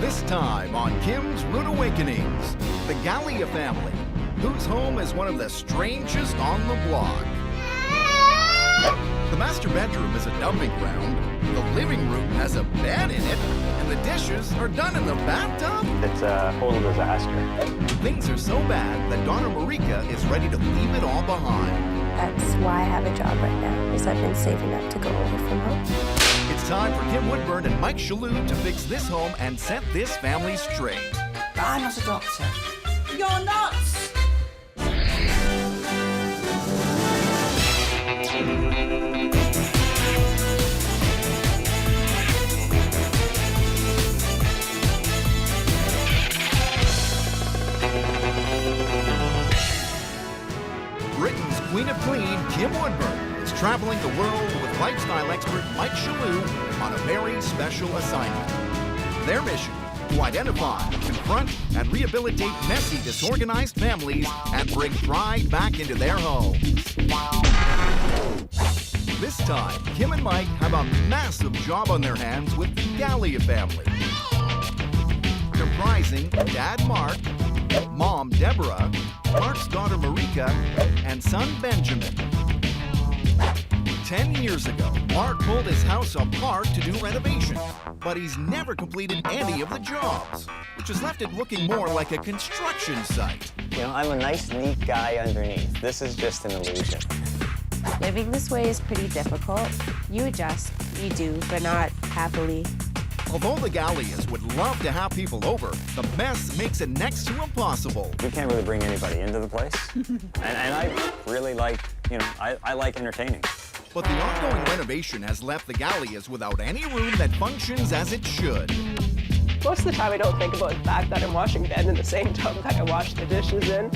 This time on Kim's Rude Awakenings, the Gallia family, whose home is one of the strangest on the block. The master bedroom is a dumping ground, the living room has a bed in it, and the dishes are done in the bathtub. It's a total disaster. Things are so bad that Donna Marika is ready to leave it all behind. That's why I have a job right now, because I've been saving up to go over from home. It's time for Kim Woodburn and Mike Shalhoub to fix this home and set this family straight. I'm not a doctor. You're nuts! Britain's Queen of Clean, Kim Woodburn, is traveling the world with lifestyle expert Mike Shalhoub on a very special assignment. Their mission, to identify, confront, and rehabilitate messy, disorganized families and bring pride back into their homes. This time, Kim and Mike have a massive job on their hands with the Gallia family, comprising Dad Mark, Mom Deborah, Mark's daughter Marika, and son Benjamin. 10 years ago, Mark pulled his house apart to do renovation, but he's never completed any of the jobs, which has left it looking more like a construction site. You know, I'm a nice, neat guy underneath. This is just an illusion. Living this way is pretty difficult. You adjust, you do, but not happily. Although the Gallias would love to have people over, the mess makes it next to impossible. You can't really bring anybody into the place. and I really like, you know, I like entertaining. But the ongoing renovation has left the Gallias without any room that functions as it should. Most of the time I don't think about the fact that I'm washing bed in the same tub that I wash the dishes in.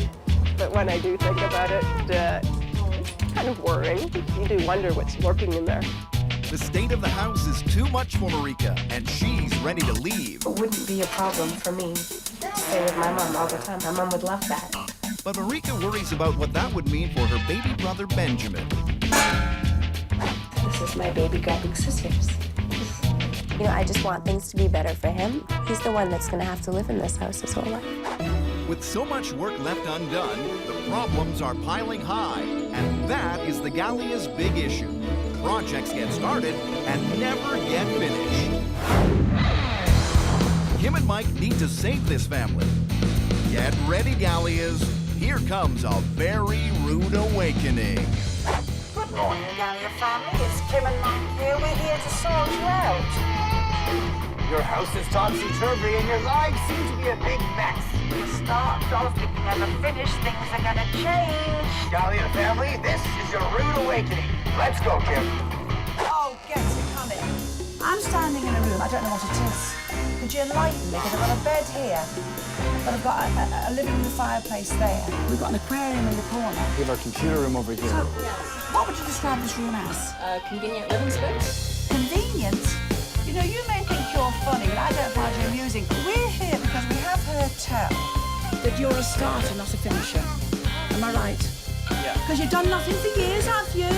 But when I do think about it, it's kind of worrying. You do wonder what's lurking in there. The state of the house is too much for Marika, and she's ready to leave. It wouldn't be a problem for me to stay with my mom all the time. My mom would love that. But Marika worries about what that would mean for her baby brother Benjamin. This is my baby grabbing scissors. You know, I just want things to be better for him. He's the one that's going to have to live in this house his whole life. With so much work left undone, the problems are piling high, and that is the Gallia's big issue. Projects get started and never get finished. Kim and Mike need to save this family. Get ready, Gallias. Here comes a very rude awakening. Good morning, Gallia family. It's Kim and Mike here. We're here to sort you out. Your house is topsy-turvy and your lives seem to be a big mess. We start off, we can never finish. Things are gonna change. Gallia family, this is your rude awakening. Let's go, Kim. Oh, get it, come in. I'm standing in a room, I don't know what it is. Could you enlighten me? Because I've got a bed here, but I've got a living room fireplace there. We've got an aquarium in the corner. We have our computer room over here. So, what would you describe this room as? Convenient living space. Convenient? You know, you may think you're funny, but I don't find you amusing. We're here because we have heard tell that you're a starter, not a finisher. Am I right? Yeah. Because you've done nothing for years, have you?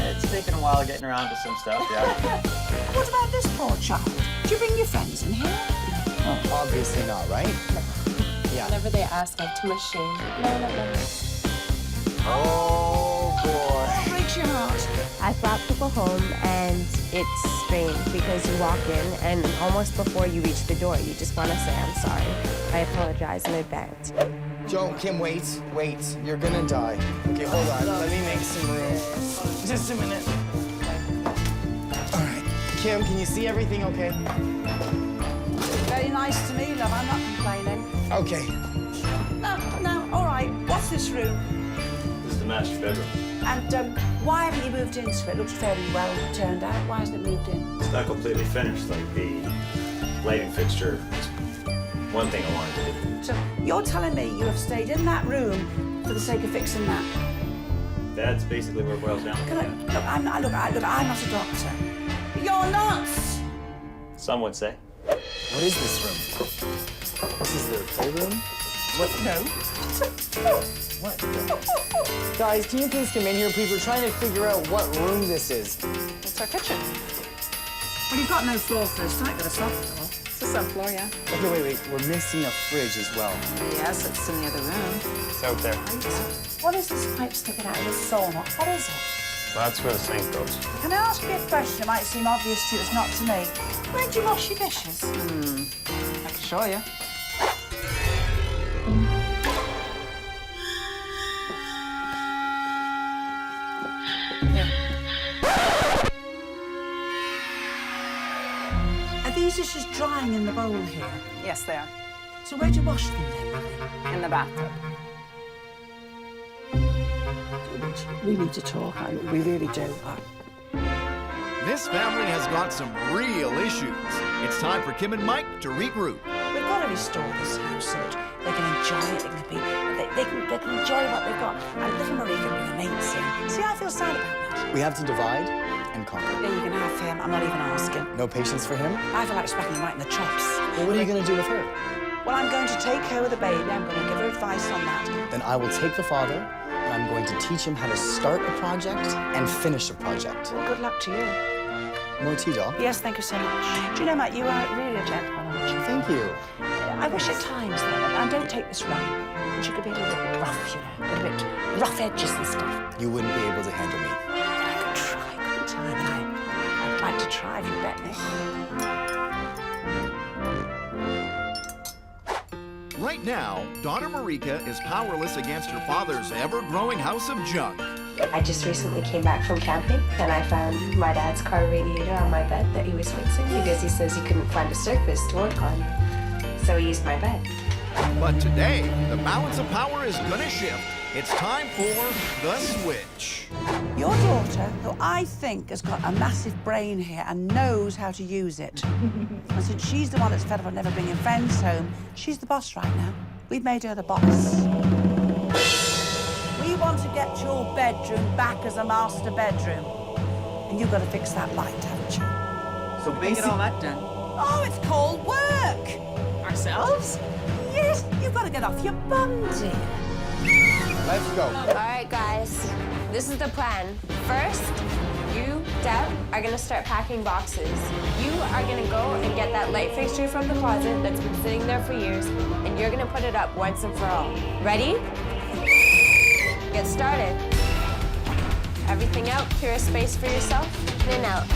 It's taken a while getting around to some stuff, yeah. What about this poor child? Do you bring your friends in here? Oh, obviously not, right? Yeah. Whenever they ask, I have too much shame. No. Oh, boy. What breaks your heart? I brought people home, and it's strange because you walk in, and almost before you reach the door, you just want to say, I'm sorry. I apologize in advance. Joe, Kim, wait. You're gonna die. Okay, hold on. Let me make some room. Just a minute. All right. Kim, can you see everything okay? Very nice to me, love. I'm not complaining. Okay. No, all right. What's this room? This is the master bedroom. And why haven't you moved into it? It looks fairly well turned out. Why hasn't it moved in? It's not completely finished, like the lighting fixture is one thing I wanted to do. So you're telling me you have stayed in that room for the sake of fixing that? That's basically where it boils down. Can I, look, I'm not a doctor. You're nuts! Some would say. What is this room? This is the playroom? What? No. What? Guys, can you please come in here, please? We're trying to figure out what room this is. It's our kitchen. Well, you've got no floor first. I ain't got a soft floor. It's the subfloor, yeah. Okay, wait. We're missing a fridge as well. Yes, it's in the other room. It's out there. What is this pipe sticking out of this sauna? What is it? That's where the sink goes. Can I ask you a question? It might seem obvious to you, it's not to me. Where do you wash your dishes? I can show you. Are these dishes drying in the bowl here? Yes, they are. So where do you wash them then? In the bathtub. We need to talk, we really do. This family has got some real issues. It's time for Kim and Mike to regroup. We've got to restore this house so that they can enjoy it. They can enjoy what they've got. And little Marie can bring her mates in. See, I feel sad about that. We have to divide and conquer. Yeah, you can have him. I'm not even asking. No patience for him? I feel like smacking him right in the chops. Well, what are you going to do with her? Well, I'm going to take her with the baby. I'm going to give her advice on that. Then I will take the father, and I'm going to teach him how to start a project and finish a project. Well, good luck to you. More tea, doll? Yes, thank you so much. Do you know, Matt, you are really a gentleman, aren't you? Thank you. I wish at times, though, and don't take this wrong, but you could be a little bit rough, you know, a little bit rough edges and stuff. You wouldn't be able to handle me. I could try, couldn't I? And I'd like to try if you bet me. Right now, daughter Marika is powerless against her father's ever-growing house of junk. I just recently came back from camping and I found my dad's car radiator on my bed that he was fixing because he says he couldn't find a surface to work on. So he used my bed. But today, the balance of power is gonna shift. It's time for the switch. Your daughter, who I think has got a massive brain here and knows how to use it. And since she's the one that's fed up on never bringing friends home, she's the boss right now. We've made her the boss. We want to get your bedroom back as a master bedroom. And you've got to fix that light, haven't you? So basically... Get all that done. Oh, it's called work. Ourselves? Yes, you've got to get off your bum, dear. Let's go. All right, guys, this is the plan. First, you, Deb, are gonna start packing boxes. You are gonna go and get that light fixture from the closet that's been sitting there for years, and you're gonna put it up once and for all. Ready? Get started. Everything out, clear a space for yourself, in and out.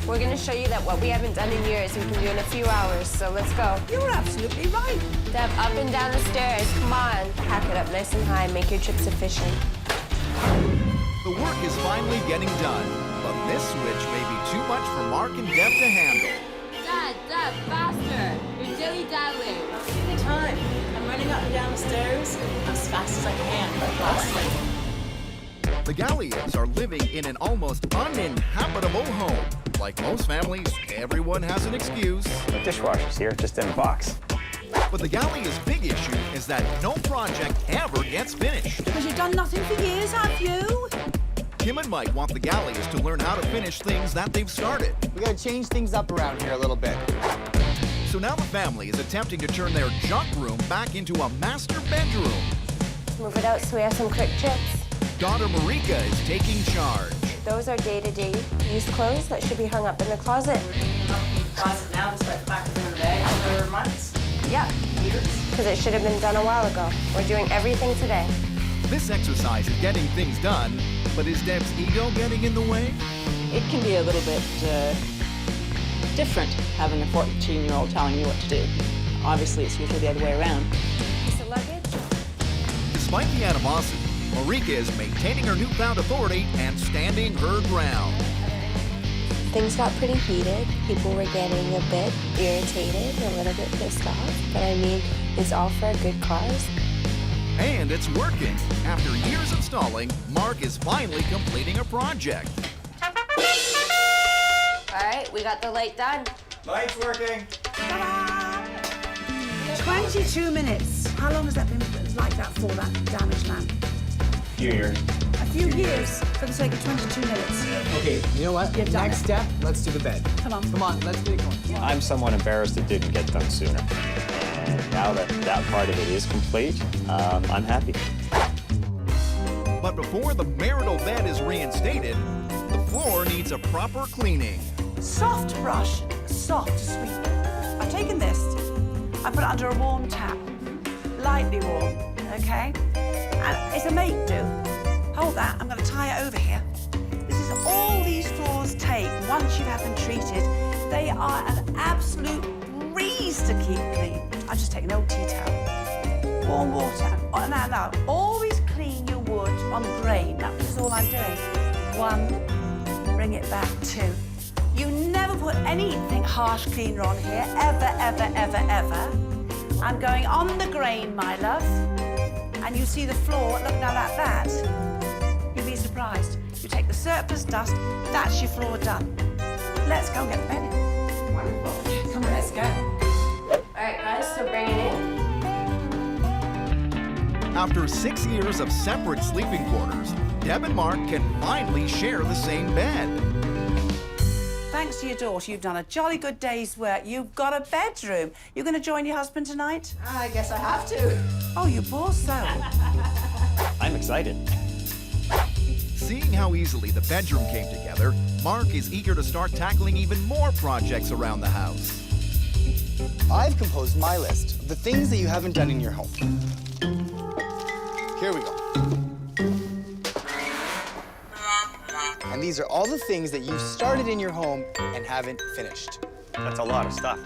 We're gonna show you that what we haven't done in years, we can do in a few hours, so let's go. You're absolutely right. Deb, up and down the stairs, come on. Pack it up nice and high, make your trips efficient. The work is finally getting done, but this switch may be too much for Mark and Deb to handle. Deb, faster! You're dilly-daddling. Give me time. I'm running up and down the stairs as fast as I can, like last night. The Gallias are living in an almost uninhabitable home. Like most families, everyone has an excuse. The dishwasher's here, just in a box. But the Gallia's big issue is that no project ever gets finished. Because you've done nothing for years, have you? Kim and Mike want the Gallias to learn how to finish things that they've started. We gotta change things up around here a little bit. So now the family is attempting to turn their junk room back into a master bedroom. Move it out so we have some quick trips. Daughter Marika is taking charge. Those are day-to-day use clothes that should be hung up in the closet. Closet now to start packing in the bag for months. Yeah, because it should have been done a while ago. We're doing everything today. This exercise is getting things done, but is Deb's ego getting in the way? It can be a little bit different having a 14-year-old telling you what to do. Obviously, it's usually the other way around. Piece of luggage? Despite the animosity, Marika is maintaining her newfound authority and standing her ground. Things got pretty heated. People were getting a bit irritated, a little bit pissed off. But I mean, it's all for a good cause. And it's working. After years of stalling, Mark is finally completing a project. All right, we got the light done. Light's working. Ta-da! 22 minutes. How long has that been like that for, that damaged man? Few years. A few years for the sake of 22 minutes. Okay, you know what? You've done Next it. step, let's do the bed. Come on. Come on, let's get it going. I'm somewhat embarrassed it didn't get done sooner. And now that that part of it is complete, I'm happy. But before the marital bed is reinstated, the floor needs a proper cleaning. Soft brush, soft sweep. taken this, I put it under a warm tap, lightly warm, okay? And it's a make-do. Hold that, I'm gonna tie it over here. This is all these floors take once you've had them treated. They are an absolute breeze to keep clean. I've just taken an old tea towel, warm water. Oh, now, always clean your wood on grain. That is all I'm doing. 1, bring it back, 2. You never put anything harsh cleaner on here, ever, ever, ever, ever. I'm going on the grain, my love. And you see the floor, look now like that. You'd be surprised. You take the surplus dust, that's your floor done. Let's go and get the bed in. Wonderful. Come on, let's go. All right, guys, so bring it in. After 6 years of separate sleeping quarters, Deb and Mark can finally share the same bed. Thanks to your daughter, you've done a jolly good day's work. You've got a bedroom. You're going to join your husband tonight? I guess I have to. Oh, you poor soul. I'm excited. Seeing how easily the bedroom came together, Mark is eager to start tackling even more projects around the house. I've composed my list of the things that you haven't done in your home. Here we go. And these are all the things that you've started in your home and haven't finished. That's a lot of stuff.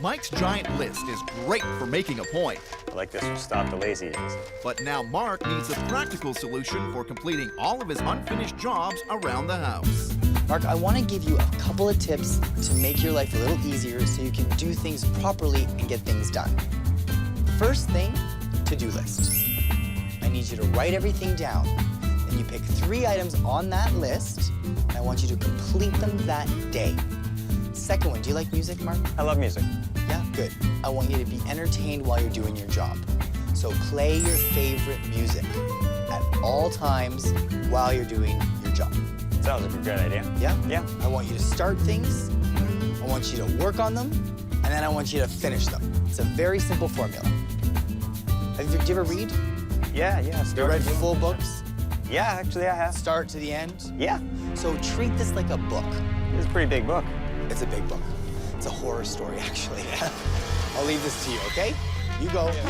Mike's giant list is great for making a point. I like this will stop the laziness. But now Mark needs a practical solution for completing all of his unfinished jobs around the house. Mark, I want to give you a couple of tips to make your life a little easier so you can do things properly and get things done. First thing, to-do list. I need you to write everything down. Then you pick 3 items on that list, and I want you to complete them that day. Second one, do you like music, Mark? I love music. Yeah, good. I want you to be entertained while you're doing your job. So play your favorite music at all times while you're doing your job. Sounds like a good idea. Yeah? Yeah. I want you to start things, I want you to work on them, and then I want you to finish them. It's a very simple formula. Do you ever read? Yeah. Have you read full books? Yeah, actually I have. Start to the end? Yeah. So treat this like a book. It's a pretty big book. It's a big book. It's a horror story, actually. I'll leave this to you, okay? You go. Okay,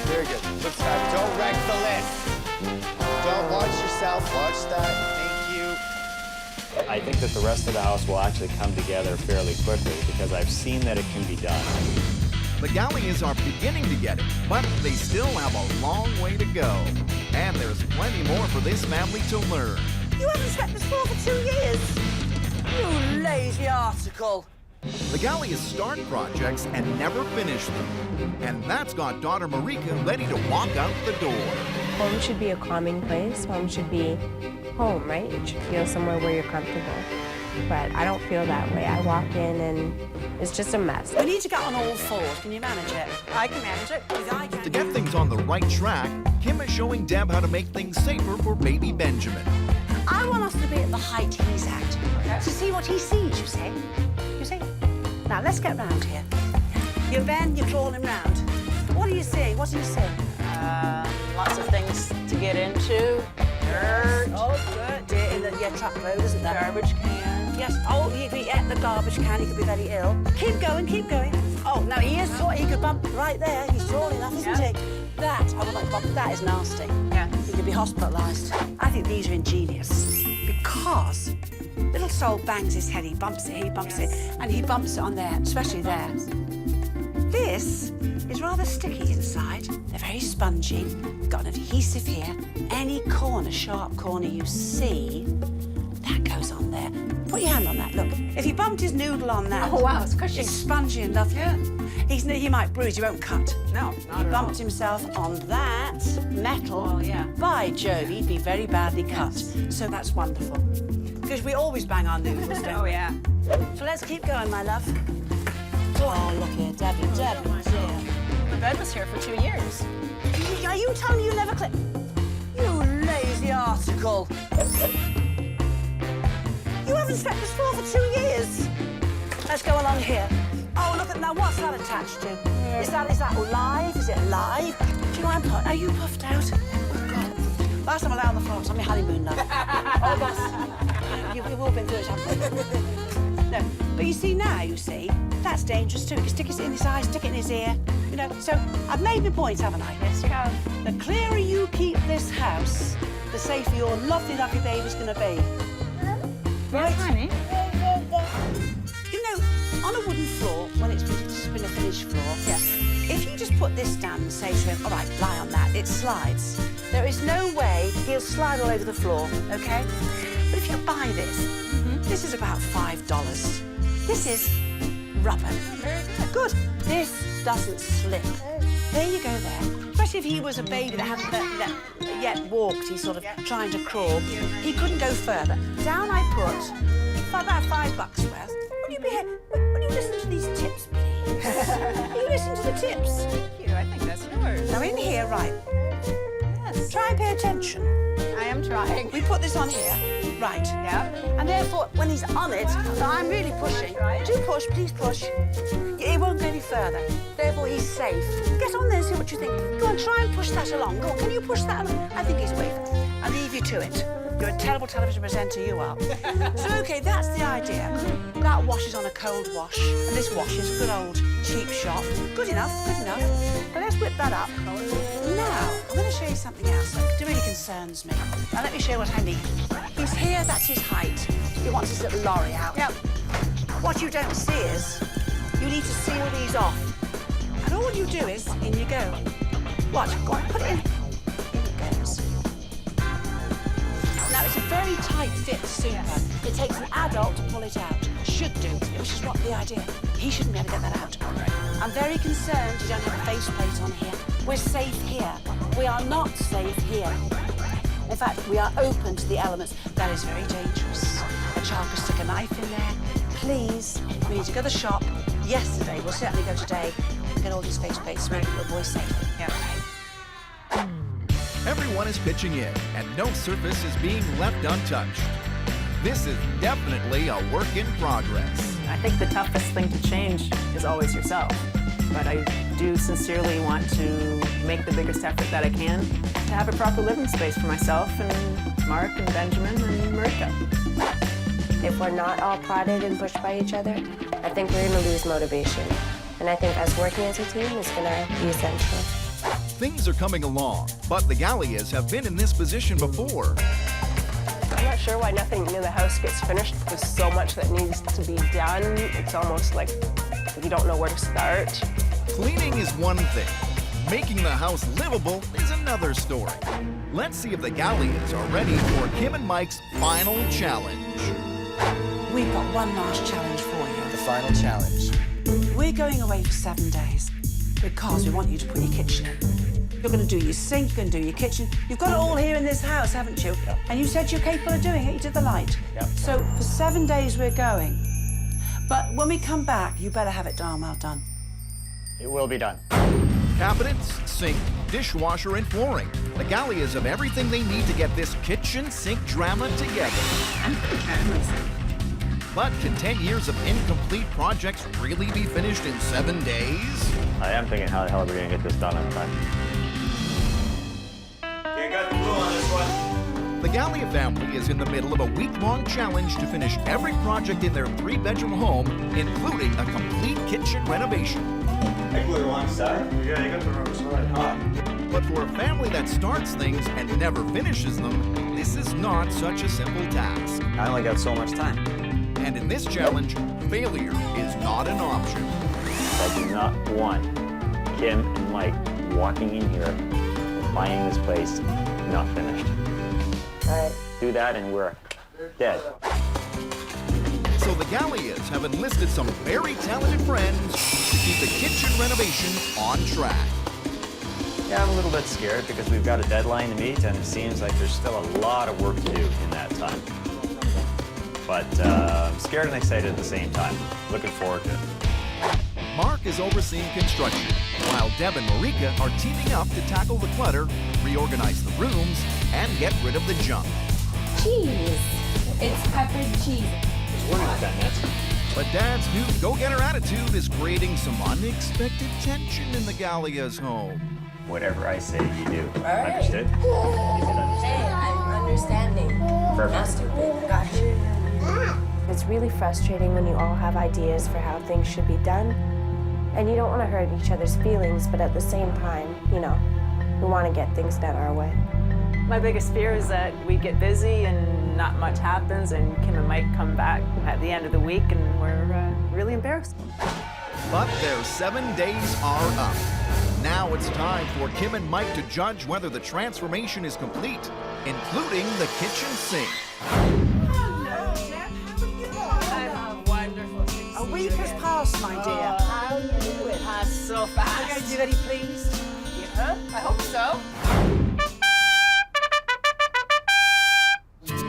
very good. Looks fabulous. Don't wreck the list. Don't watch yourself. Watch that. Thank you. I think that the rest of the house will actually come together fairly quickly because I've seen that it can be done. The Gallias are beginning to get it, but they still have a long way to go. And there's plenty more for this family to learn. You haven't swept this floor for 2 years. You lazy article. The Gallias start projects and never finish them. And that's got daughter Marika ready to walk out the door. Home should be a calming place. Home should be home, right? It should feel somewhere where you're comfortable. But I don't feel that way. I walk in and it's just a mess. We need to get on all fours. Can you manage it? I can manage it. I can. To get things on the right track, Kim is showing Deb how to make things safer for baby Benjamin. I want us to be at the height he's at. To see what he sees, you see? You see? Now, let's get round here. You bend, you're crawling round. What do you see? What do you see? Lots of things to get into. Dirt. Oh, good. In the truck road, isn't there? Garbage can. Yes. Oh, he'd be at the garbage can. He could be very ill. Keep going, keep going. Oh, now he is tall. He could bump right there. He's tall enough, isn't he? That, I would like to bump. That is nasty. Yeah. He could be hospitalised. I think these are ingenious because little soul bangs his head. He bumps it, and he bumps it on there, especially there. This is rather sticky inside. They're very spongy. Got an adhesive here. Any corner, sharp corner you see, that goes on there. Put your hand on that, look. If he bumped his noodle on that... Oh, wow, it's cushy. It's spongy and lovely. Yeah. He might bruise, he won't cut. No, not He at all. bumped himself on that metal. Oh, yeah. By Jove, he'd be very badly cut. So that's wonderful. Because we always bang our noodles, don't Oh, we? yeah. So let's keep going, my love. Oh, look here, Debbie, dear. The bed was here for 2 years. Are you telling me you never clip? You lazy article. You haven't swept this floor for 2 years. Let's go along here. Oh, look at now. What's that attached to? Is that live? Is it live? Do you know I'm puffed? Are you puffed out? Oh, God. Last time I lay on the floor, I was on my honeymoon, love. Oh, yes. We've all been through it, haven't we? No, but you see now, that's dangerous too. You can stick it in his eye, stick it in his ear, you know. So I've made my point, haven't I? Yes, you have. The clearer you keep this house, the safer your lovely, lovely baby's going to be. Right? honey. You know, on a wooden floor, when it's just been a finished floor, if you just put this down and say to him, all right, lie on that, it slides. There is no way he'll slide all over the floor, OK? But if you buy this is about $5. This is rubber. Very good. Good. This doesn't slip. There you go there. Especially if he was a baby that hadn't yet walked, he's sort of trying to crawl. He couldn't go further. Down I put about $5 worth. Will you listen to these tips, please? Will you listen to the tips? Thank you. I think that's yours. Now in here, right. Yes. Try and pay attention. I am trying. We put this on here, right. Yeah. And therefore, when he's on it, I'm really pushing. Do push, please push. He won't go any further. Therefore, he's safe. Get on there and see what you think. Go on, try and push that along. Go on, can you push that along? I think he's away. I'll leave you to it. You're a terrible television presenter, you are. So, OK, that's the idea. That wash is on a cold wash, and this wash is good old cheap shop. Good enough, good enough. But let's whip that up. Now, I'm going to show you something else that really concerns me. Now, let me show you what I mean. He's here, that's his height. He wants his little lorry out. Yep. What you don't see is you need to seal these off. And all you do is, in you go. What? Go on, put it in. In it goes. Now, it's a very tight fit super. Yes. It takes an adult to pull it out. Should do, which is what the idea. He shouldn't be able to get that out. I'm very concerned you don't have a faceplate on here. We're safe here. We are not safe here. In fact, we are open to the elements. That is very dangerous. A child could stick a knife in there. Please, we need to go to the shop yesterday. We'll certainly go today and get all these faceplates to make the little boy safe. Yeah. Everyone is pitching in, and no surface is being left untouched. This is definitely a work in progress. I think the toughest thing to change is always yourself. But I do sincerely want to make the biggest effort that I can to have a proper living space for myself and Mark and Benjamin and Marika. If we're not all prodded and pushed by each other, I think we're going to lose motivation. And I think us working as a team is going to be essential. Things are coming along, but the Gallias have been in this position before. I'm not sure why nothing in the house gets finished. There's so much that needs to be done. It's almost like you don't know where to start. Cleaning is one thing. Making the house livable is another story. Let's see if the Gallias are ready for Kim and Mike's final challenge. We've got one last challenge for you. The final challenge. We're going away for 7 days because we want you to put your kitchen in. You're going to do your sink, you're going to do your kitchen. You've got it all here in this house, haven't you? Yep. And you said you're capable of doing it. You did the light. Yep. So for 7 days we're going. But when we come back, you better have it darn well done. It will be done. Cabinets, sink, dishwasher, and flooring. The Gallias have everything they need to get this kitchen sink drama together. But can 10 years of incomplete projects really be finished in 7 days? I am thinking, how the hell are we going to get this done on time? You got the glue on this one. The Gallia family is in the middle of a week-long challenge to finish every project in their 3-bedroom home, including a complete kitchen renovation. I glue one side. Yeah, you got the wrong side. But for a family that starts things and never finishes them, this is not such a simple task. I only got so much time. And in this challenge, failure is not an option. I do not want Kim and Mike walking in here and finding this place not finished. Do that and we're dead. So the Gallias have enlisted some very talented friends to keep the kitchen renovation on track. Yeah, I'm a little bit scared because we've got a deadline to meet and it seems like there's still a lot of work to do in that time. But I'm scared and excited at the same time. Looking forward to it. Mark is overseeing construction, while Deb and Marika are teaming up to tackle the clutter, reorganize the rooms, and get rid of the junk. Cheese. It's peppered cheese. We're not done yet. But Dad's new go-getter attitude is creating some unexpected tension in the Gallia's home. Whatever I say, you do. right. Understood? You can understand. Hey, I'm understanding. Perfect. Not stupid. Gotcha. It's really frustrating when you all have ideas for how things should be done, and you don't want to hurt each other's feelings, but at the same time, you know, we want to get things done our way. My biggest fear is that we get busy and not much happens, and Kim and Mike come back at the end of the week and we're really embarrassed. But their 7 days are up. Now it's time for Kim and Mike to judge whether the transformation is complete, including the kitchen sink. I'm wonderful. A week has passed, my dear. How you do it? So fast. Are you ready, please? Yeah, I hope so.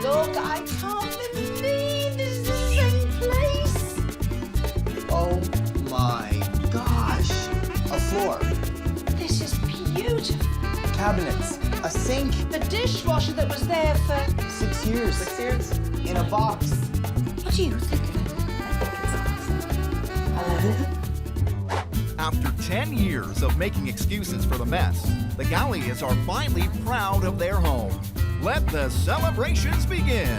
Look, I can't believe this is the same place. Oh my gosh. A floor, This is beautiful. cabinets, a sink, The dishwasher that was there for... 6 years. 6 years? In a box. What do you think of it? After 10 years of making excuses for the mess, the Gallias are finally proud of their home. Let the celebrations begin.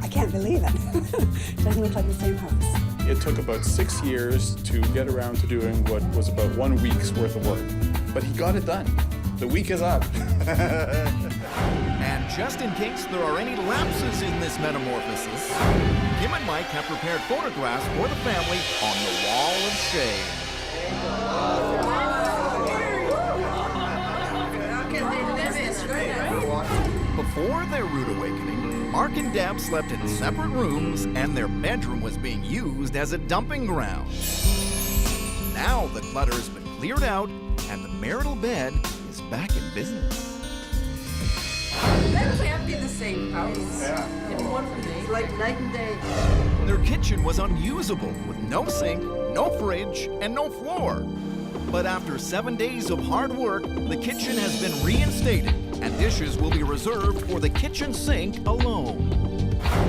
I can't believe it. It doesn't look like the same house. It took about 6 years to get around to doing what was about 1 week's worth of work. But he got it done. The week is up. And just in case there are any lapses in this metamorphosis, Kim and Mike have prepared photographs for the family on the wall of shame. Before their rude awakening, Mark and Deb slept in separate rooms and their bedroom was being used as a dumping ground. Now the clutter's been cleared out and the marital bed is back in business. That can't be the same house. It's one for me. It's like night and day. Their kitchen was unusable with no sink, no fridge, and no floor. But after 7 days of hard work, the kitchen has been reinstated and dishes will be reserved for the kitchen sink alone.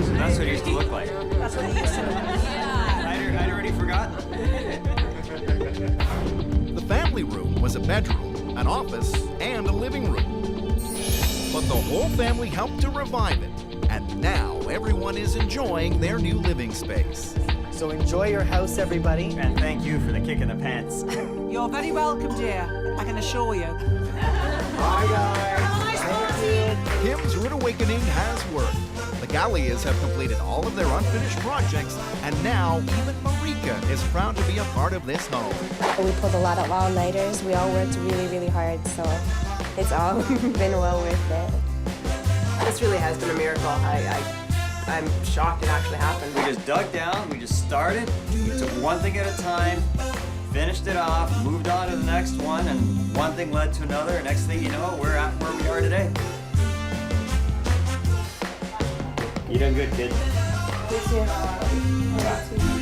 So that's what it used to look like. That's what it used to look like. I'd already forgotten. The family room was a bedroom, an office, and a living room. But the whole family helped to revive it, and now everyone is enjoying their new living space. So enjoy your house, everybody. And thank you for the kick in the pants. You're very welcome, dear. I can assure you. Bye, guys. Thank you. Kim's rude awakening has worked. The Gallias have completed all of their unfinished projects, and now even Marika is proud to be a part of this home. We pulled a lot of all-nighters. We all worked really, really hard, so it's all been well worth it. This really has been a miracle. I'm shocked it actually happened. We just dug down, we just started, we took one thing at a time, finished it off, moved on to the next one, and one thing led to another, and next thing you know, we're at where we are today. You done good, kid. You too.